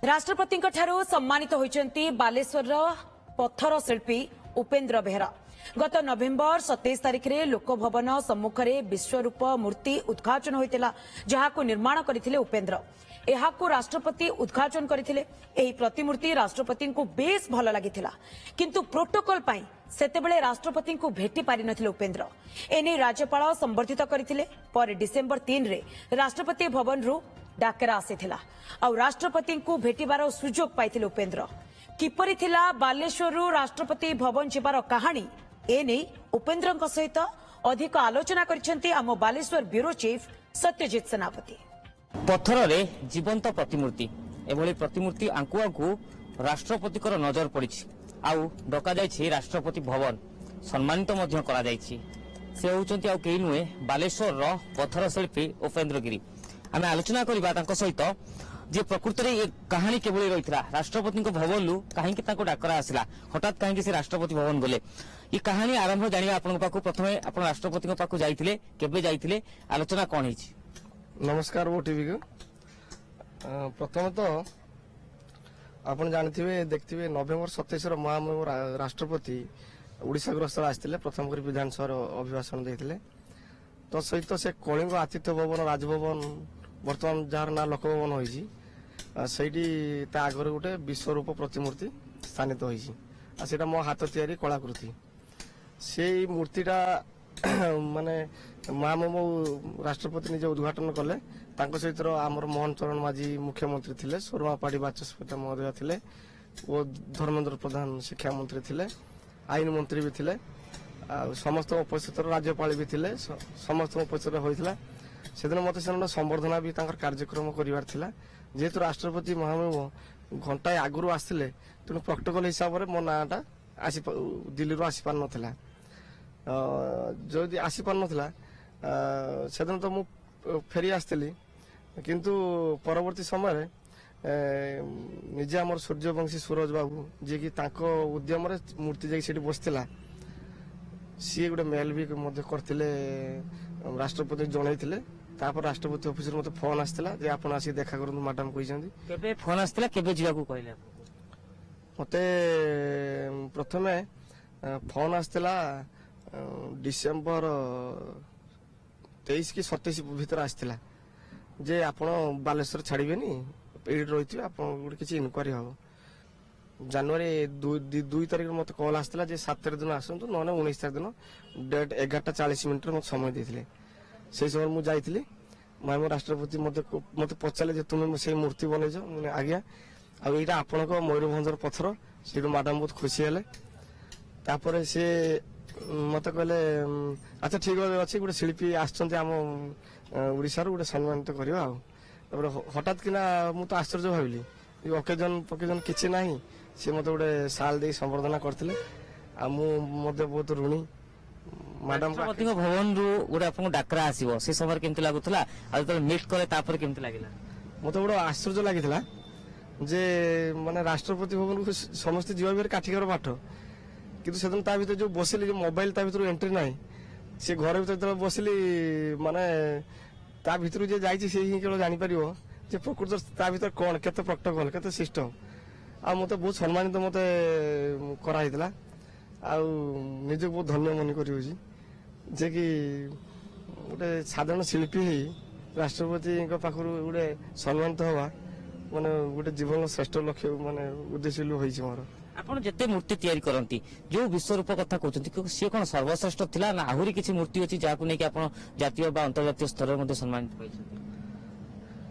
राष्ट्रपति सम्मानित होइचंती बालेश्वर पत्थर शिल्पी उपेन्द्र बेहरा। गत नवेम्बर 27 तारिख में लोकभवन सम्मुख में विश्वरूप मूर्ति उद्घाटन होता जहां निर्माण करथिले उपेन्द्र। एहाकु राष्ट्रपति उद्घाटन करथिले। एही प्रतिमूर्ति राष्ट्रपति को बेस भल लागिथिला किंतु प्रोटोकॉल पाई सेतेबेले राष्ट्रपति को भेटी पारि नथिले उपेन्द्र। एने राज्यपाल संबर्धित करथिले। पर डिसेम्बर 3 रे राष्ट्रपति भवन रु डाकरा आसीथिला और राष्ट्रपति को भेटिबार सुजोग पाइथिले उपेन्द्र। किपरि थिला बालेश्वरु राष्ट्रपति भवन जिबार कहानी एने उपेन्द्रଙ୍କ सहित अधिक आलोचना करिसेंती आम बालेश्वर ब्यूरो चीफ सत्यजित सेनापति। पत्थर रे जीवंत प्रतिमूर्ति एभली प्रतिमूर्ति आंकु आंकु राष्ट्रपति नजर पड़ी आउ डका जाइछि राष्ट्रपति भवन सम्मानित मध्य करा जाइछि। से होउचंती आउ केही नुहे बालेश्वर रो पत्थर शिल्पी उपेन्द्र गिरी। आमे आलोचना करिबा तांको सहित जे प्रकृति रे कहानी केबोली रहितरा राष्ट्रपति भवन लु काहे कि तांको डाकरा आसिला हठात काहे कि से राष्ट्रपति भवन गले ई कहानी आरंभ जानिबा आपन पाखु प्रथमे आपन राष्ट्रपति पाखु जाइथिले केबे जाइथिले आलोचना कोन हिछि। नमस्कार वो टीवी को प्रथम तो आपन जानथिबे देखथिबे नवेम्बर 27 महामहिम राष्ट्रपति ओडिशा ग्रस्त आस्थिले प्रथम करी विधानसभा अभिभाषण देथिले। तो सहित से कलिंग आतिथ्य भवन राजभवन वर्तमान जार ना लोकभवन होइछि सेठी ता आगर गोटे विश्वरूप प्रतिमूर्ति स्थानित होइछि आ सेटा मो हाथ तयारी कलाकृति से मूर्तिटा माने महामहिम राष्ट्रपति निजे उद्घाटन कले। तांको सहित आमर मोहन चरण माझी मुख्यमंत्री थिले, सोरमा पाड़ी बाचस्पति महोदय थिले ओ धर्मेंद्र प्रधान शिक्षा मंत्री थिले, आईन मंत्री भी थिले, समस्त उपस्थित राज्यपाल भी थिले, समस्त उपस्थित होइथिला। सेदिन मते सेन संबर्धना भी तांकर कार्यक्रम करिवार थिला। जेहेतु राष्ट्रपति महामहिम घंटाए आगुरु आसिले तेणु प्रोटोकॉल हिसाब रे मो नाटा आसी दिल्ली रो आसी पार नथिला। जदि आसी पार नथिला सेदिन तो मु फेरी आस्थिली किंतु परवर्ती समय निजे आमर सूर्यवंशी सूरज बाबू जे कि तांको उद्यम रे मूर्ति जे सेठी बसथिला सी गोटे मेल भी मध्य करथिले राष्ट्रपति जनैथिले। तापर राष्ट्रपति ऑफिस मते फोन आस्थिला जे आपण आसी देखा करनु मैडम कहिसंती। केबे फोन आस्थिला केबे जिवाकू कहले मते प्रथमे फोन आस्थिला डिसेम्बर 23 कि 27 भीतर आस्थिला जे आपण बालेश्वर छाड़िबेनी एडी रहिथिबे आपण गुड किछि इनक्वारी हो। जनवरी 2 तारिख मते कॉल आस्थिला जे 7 तारिख दिन आसंतु नने 19 तारिख दिन डेट 11:40 मते समय देथिले। से समय मु जाइथिली माननीय राष्ट्रपति मते पचाले जे तुमे से मूर्ति बनैजो माने आज्ञा आ एटा आपनको मयूरभंजर पत्थर सेटु मैडम बहुत खुशी हेले। तापर से मते कहले अच्छा ठीक अछि गोटे शिल्पी आछंती हम ओडिसा रो गोटे सम्मानित करियो आ तापर हठात किना मु तो आश्चर्य भाबिली ओकेजन किछि नाही से मते गोटे साल दे संबर्धना करथिले आ मु मते बहुत ऋणी मैडम राष्ट्रपति भवन रु गोटे आपन डाकरा आसीबो से समय केमति लागुतला आ तो मीट करे तापर केमति लागिला मते बडो आश्चर्य लागितला जे माने राष्ट्रपति भवन को समस्त जीवा बेर काठीकर पाठ किंतु सेदिन ता भीतर जो बसिली जो मोबाइल ता भीतर एंट्री नाही से घर भीतर तो बसिली माने ता भीतर जे जाईची से ही केवल जानि परिबो जे प्रकृत ता भीतर कोन केते प्रोटोकॉल केते सिस्टम आ मते बहुत सम्मानित मते करा हितला आ निजे बहुत धन्य मन करियो जी जे कि गोटे साधारण शिल्पी ही राष्ट्रपति पाखरु गोटे सम्मानित हवा माने गोटे जीवन श्रेष्ठ लक्ष्य माने उद्देश्य लु होइछि मोर। आपण जते मूर्ति तयारी करंती जो विश्वरूप कथा कहउचंती से कोन सर्वश्रेष्ठ थिला ना आहुरी किछि मूर्ति अछि जाकु नै कि आपण जातीय बा अंतर्राष्ट्रीय स्तर मध्ये सम्मानित पाइछथि।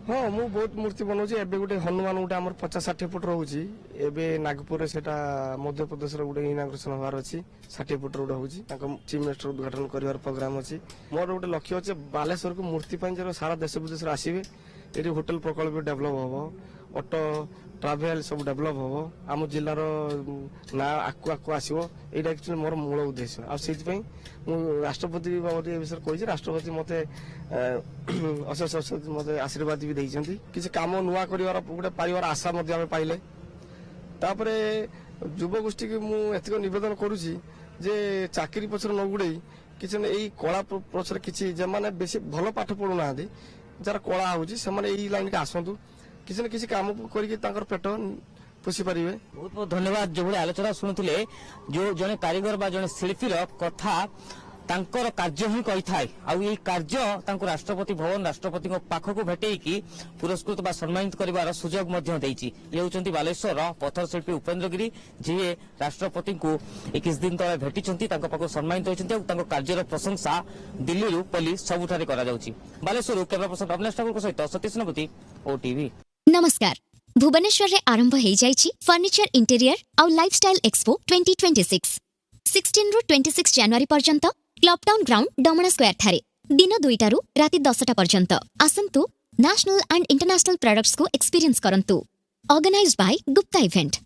हाँ मु बहुत मूर्ति बनाऊँ एबे गोटे हनुमान गोटे आमर 50-60 फुट रोचे एबे नागपुर से मध्य प्रदेश गोटे इनाग्रेशन हबार अच्छी 60 फुट रोड होची चीफ मिनिस्टर उद्घाटन कर प्रोग्राम अच्छी मोर गोटे लक्ष्य अच्छे बालेश्वर को मूर्ति सारा देश विदेश आसवे ये होटेल प्रकल्प डेभलप हम ऑटो ट्राभेल सब डेभलप हम आम जिलार ना आकु आकु आसो यहाँ एक्चुअली मोर मूल उद्देश्य आई राष्ट्रपति बाबद ए विषय कही राष्ट्रपति मत अशेष मत आशीर्वाद भी देती किसी कम नुआ कर गोटे पाइबार आशा पाइले। तापर युवगोष्ठी की मुझे नवेदन करुच्ची जे चाकरी पचर न गुड़े किसी यही कला पचर किसी बेसी भल पाठ पढ़ुना जार कला हो लाइन के आसतु କିଛି ନା କିଛି କାମ କରିକି ତାଙ୍କର ପେଟ ପୋଷି ପାରିବେ। ବହୁତ ବହୁତ ଧନ୍ୟବାଦ। ଯେଭଳି ଆଲୋଚନା ଶୁଣୁଥିଲେ, ଯୋଉ ଜଣେ କାରିଗର ବା ଜଣେ ଶିଳ୍ପୀର କଥା ତାଙ୍କର କାର୍ଯ୍ୟ ହିଁ କହିଥାଏ, ଆଉ ଏଇ କାର୍ଯ୍ୟ ତାଙ୍କୁ ରାଷ୍ଟ୍ରପତି ଭବନ ରାଷ୍ଟ୍ରପତିଙ୍କ ପାଖକୁ ଭେଟେଇକି ପୁରସ୍କୃତ ବା ସମ୍ମାନିତ କରିବାର ସୁଯୋଗ ମଧ୍ୟ ଦେଇଛି। ଇଏ ହେଉଛନ୍ତି ବାଲେଶ୍ୱରର ପଥର ଶିଳ୍ପୀ ଉପେନ୍ଦ୍ର ଗିରି, ଯିଏ ରାଷ୍ଟ୍ରପତିଙ୍କୁ କିଛି ଦିନ ତଳେ ଭେଟିଛନ୍ତି, ତାଙ୍କ ପାଖକୁ ସମ୍ମାନିତ ହୋଇଛନ୍ତି ଆଉ ତାଙ୍କ କାର୍ଯ୍ୟର ପ୍ରଶଂସା ଦିଲ୍ଲୀରୁ ପୋଲିସ ସବୁଠାରେ କରାଯାଉଛି। ବାଲେଶ୍ୱରରୁ କ୍ୟାମେରା ପର୍ସନ ଅଭିନାଶ ଠାକୁରଙ୍କ ସହିତ ସତୀଶ ନବତି, OTV। नमस्कार भुवनेश्वर रे आरंभ हो जाइछि फर्निचर इंटीरियर आउ लाइफस्टाइल एक्सपो 2026 16 रु 26 जनवरी पर्यंत क्लब टाउन ग्राउंड डमणा स्क्वायर थारे दिन 2टा रु राति 10टा पर्यंत आसंतु नेशनल एंड इंटरनेशनल प्रोडक्ट्स को एक्सपीरियंस करंतु ऑर्गेनाइज्ड बाय गुप्ता इवेंट